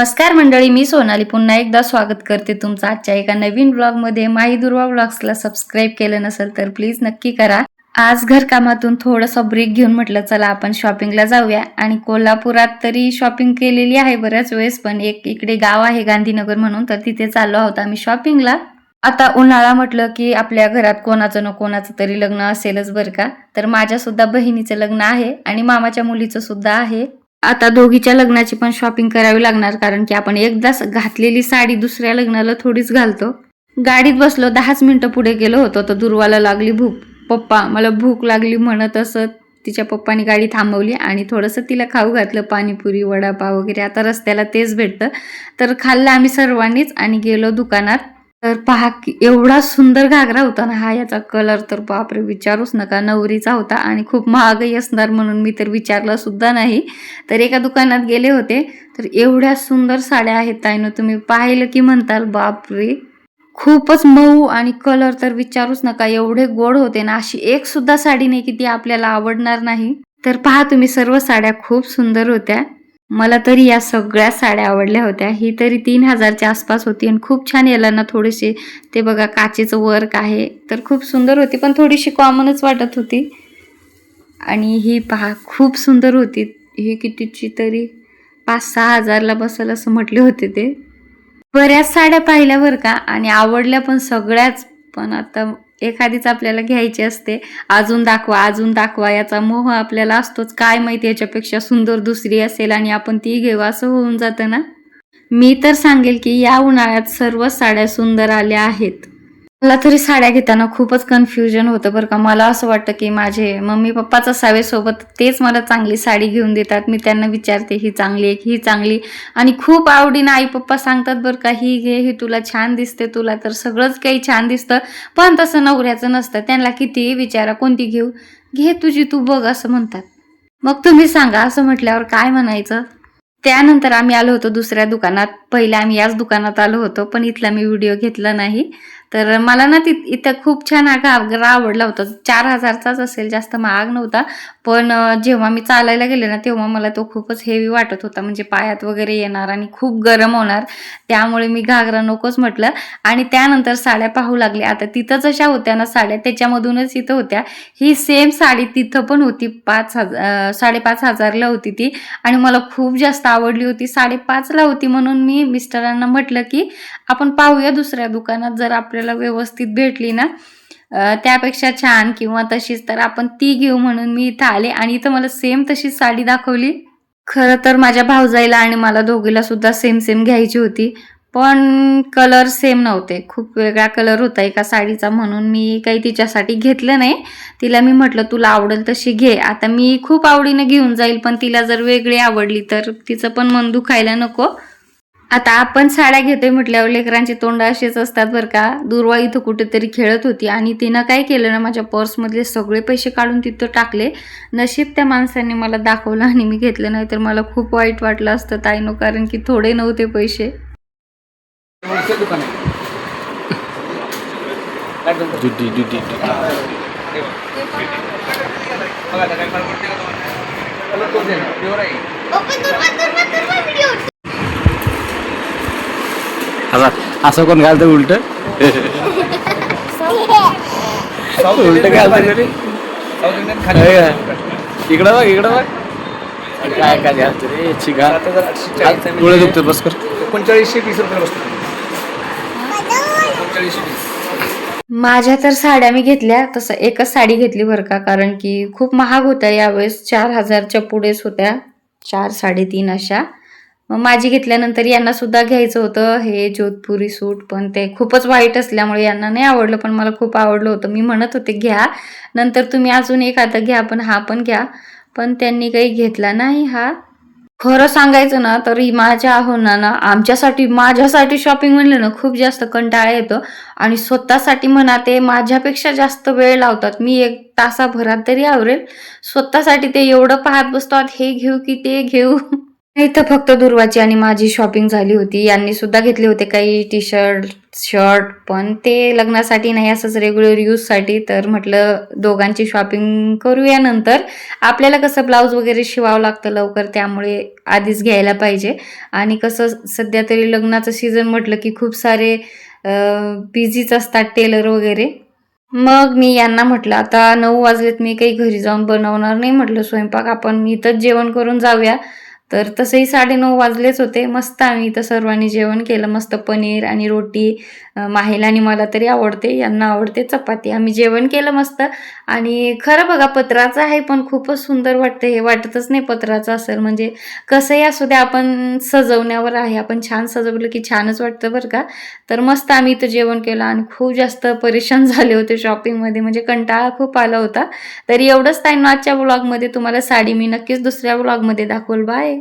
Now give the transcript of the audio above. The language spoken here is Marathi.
नमस्कार मंडळी, मी सोनाली पुन्हा एकदा स्वागत करते तुमचं आजच्या एका नवीन व्लॉगमध्ये. माही दुर्वा व्लॉग्सला सबस्क्राईब केलं नसेल तर प्लीज नक्की करा. आज घरकामातून थोडासा ब्रेक घेऊन म्हटलं चला आपण शॉपिंगला जाऊया. आणि कोल्हापुरात तरी शॉपिंग केलेली आहे बऱ्याच वेळेस, पण एक इकडे गाव आहे गांधीनगर म्हणून, तर तिथे चाललो आहोत आम्ही शॉपिंगला. आता उन्हाळा म्हटलं की आपल्या घरात कोणाचं ना कोणाचं तरी लग्न असेलच बरं का. तर माझ्या सुद्धा बहिणीचं लग्न आहे आणि मामाच्या मुलीचं सुद्धा आहे. आता दोघीच्या लग्नाची पण शॉपिंग करावी लागणार, कारण की आपण एकदाच घातलेली साडी दुसऱ्या लग्नाला थोडीच घालतो. गाडीत बसलो, 10 मिनिटं पुढे गेलो होतो तर दुर्वाला लागली भूक. पप्पा मला भूक लागली म्हणत असत. तिच्या पप्पानी गाडी थांबवली आणि थोडंसं तिला खाऊ घातलं, पाणीपुरी वडापाव वगैरे. आता रस्त्याला तेच भेटतं तर खाल्लं आम्ही सर्वांनीच आणि गेलो दुकानात. तर पहा की एवढा सुंदर घागरा होता ना हा, याचा कलर तर बापरे विचारूच नका. नवरीचा होता आणि खूप महागही असणार म्हणून मी तर विचारलं सुद्धा नाही. तर एका दुकानात गेले होते तर एवढ्या सुंदर साड्या आहेत ताईनो, तुम्ही पाहिलं की म्हणताल बापरे खूपच मऊ, आणि कलर तर विचारूच नका, एवढे गोड होते ना. अशी एक सुद्धा साडी नाही की ती आपल्याला आवडणार नाही. तर पहा तुम्ही, सर्व साड्या खूप सुंदर होत्या. मला तरी या सगळ्या साड्या आवडल्या होत्या. ही तरी 3000च्या आसपास होती आणि खूप छान. याला ना थोडेसे ते बघा काचेचं वर्क आहे, तर खूप सुंदर होती, पण थोडीशी कॉमनच वाटत होती. आणि ही पहा खूप सुंदर होती. ही कितीची तरी 5-6 हजारला बसेल असं म्हटले होते ते. बऱ्याच साड्या पाहिल्या बरं का आणि आवडल्या पण सगळ्याच. पण आता एखादीच आपल्याला घ्यायची असते. अजून दाखवा याचा मोह आपल्याला असतोच. काय माहिती याच्यापेक्षा सुंदर दुसरी असेल आणि आपण ती घेऊ असं होऊन जातं ना. मी तर सांगेल की या उन्हाळ्यात सर्व साड्या सुंदर आल्या आहेत. मला तरी साड्या घेताना खूपच कन्फ्युजन होतं बरं का. मला असं वाटतं की माझे मम्मी पप्पाच असावे सोबत, तेच मला चांगली साडी घेऊन देतात. मी त्यांना विचारते ही चांगली आहे की ही चांगली, आणि खूप आवडीनं आई पप्पा सांगतात बरं का, ही घे, ही तुला छान दिसते, तुला तर सगळंच काही छान दिसतं. पण तसं नवऱ्याचं नसतं, त्यांना कितीही विचारा कोणती घेऊ, घे तुझी तू बघ असं म्हणतात. मग तुम्ही सांगा, असं म्हटल्यावर काय म्हणायचं. त्यानंतर आम्ही आलो होतो दुसऱ्या दुकानात. पहिले आम्ही याच दुकानात आलो होतो, पण इथला मी व्हिडिओ घेतला नाही. तर मला ना इथं खूप छान हा घागरा आवडला होता. 4000चाच असेल, जास्त महाग नव्हता. पण जेव्हा मी चालायला गेले ना तेव्हा मला तो खूपच हेवी वाटत होता, म्हणजे पायात वगैरे येणार आणि खूप गरम होणार. त्यामुळे मी घागरा नकोच म्हटलं. आणि त्यानंतर साड्या पाहू लागले. आता तिथं जशा होत्या ना साड्या, त्याच्यामधूनच इथं होत्या. ही सेम साडी तिथं पण होती. 5,500ला होती ती, आणि मला खूप जास्त आवडली होती. 5,500ला होती म्हणून मी मिस्टरांना म्हटलं की आपण पाहूया दुसऱ्या दुकानात, जर आपल्याला व्यवस्थित भेटली ना त्यापेक्षा छान किंवा तशीच, तर आपण ती घेऊ म्हणून मी इथं आले. आणि इथं मला सेम तशीच साडी दाखवली. खरं तर माझ्या भाऊजाईला आणि मला दोघीला सुद्धा सेम सेम घ्यायची होती, पण कलर सेम नव्हते. खूप वेगळा कलर होता एका साडीचा, म्हणून मी काही तिच्यासाठी घेतलं नाही. तिला मी म्हटलं तुला आवडेल तशी घे. आता मी खूप आवडीने घेऊन जाईल, पण तिला जर वेगळी आवडली तर तिचं पण मन दुखायला नको. आता आपण साड्या घेतोय म्हटल्यावर लेकरांची तोंड अशीच असतात बरं का. दुर्वा इथं कुठेतरी खेळत होती आणि तिनं काय केलं ना, माझ्या पर्समधले सगळे पैसे काढून तिथं टाकले. नशीब त्या माणसाने मला दाखवलं आणि मी घेतलं, नाही तर मला खूप वाईट वाटलं असतं ताईनो, कारण की थोडे नव्हते पैसे. असं कोण घालतं उलट उलट घालतं. इकडं बघ काय काय घालतं रे. चिघा डोळे दुखतात. बस कर. 3920 रुपये बसतो. माझ्या तर साड्या मी घेतल्या, तसं एकच साडी घेतली बरं का, कारण की खूप महाग होत्या यावेळेस. 4000च्या पुढेच होत्या, 4-3.5 अशा. मग माझी घेतल्यानंतर यांना सुद्धा घ्यायचं होतं हे जोधपुरी सूट, पण ते खूपच वाईट असल्यामुळे यांना नाही आवडलं, पण मला खूप आवडलं होतं. मी म्हणत होते घ्या, नंतर तुम्ही अजून एखादा घ्या, पण हा पण घ्या, पण त्यांनी काही घेतला नाही हा. खरं सांगायचं ना तर माझ्या ना माझ्यासाठी शॉपिंग म्हणलं ना खूप जास्त कंटाळा येतो. आणि स्वतःसाठी म्हणा ते माझ्यापेक्षा जास्त वेळ लावतात. मी 1 तासाभरात तरी आवरेल. स्वतःसाठी ते एवढं पाहत बसतात, हे घेऊ की ते घेऊ. इथं फक्त दुर्वाची आणि माझी शॉपिंग झाली होती. यांनी सुद्धा घेतले होते काही टी शर्ट, शर्ट, पण ते लग्नासाठी नाही, असंच रेग्युलर यूजसाठी. तर म्हटलं दोघांची शॉपिंग करूया नंतर. आपल्याला कसं ब्लाऊज वगैरे शिवावं लागतं लवकर, त्यामुळे आधीच घ्यायला पाहिजे. आणि कसं सध्या तरी लग्नाचं सीझन म्हटलं की खूप सारे बिझीच असतात टेलर वगैरे. मग मी यांना म्हटलं आता 9 वाजलेत, मी काही घरी जाऊन बनवणार नाही म्हटलं स्वयंपाक, आपण इथंच जेवण करून जाऊया. तर तसंही 9:30 वाजलेच होते. मस्त आम्ही इथं सर्वांनी जेवण केलं, मस्त पनीर आणि रोटी. माहीला आणि मला तरी आवडते, यांना आवडते चपाती. आम्ही जेवण केलं मस्त. आणि खरं बघा पत्राचं आहे, पण खूपच सुंदर वाटतं. हे वाटतच नाही पत्राचं असेल, म्हणजे कसंही असू द्या, आपण सजवण्यावर आहे. आपण छान सजवलं की छानच वाटतं बरं का. तर मस्त आम्ही इथं जेवण केलं आणि खूप जास्त परेशान झाले होते शॉपिंगमध्ये, म्हणजे कंटाळा खूप आला होता. तर एवढंच ताईंनो आजच्या व्लॉगमध्ये. तुम्हाला साडी मी नक्कीच दुसऱ्या व्लॉगमध्ये दाखवल. बाय.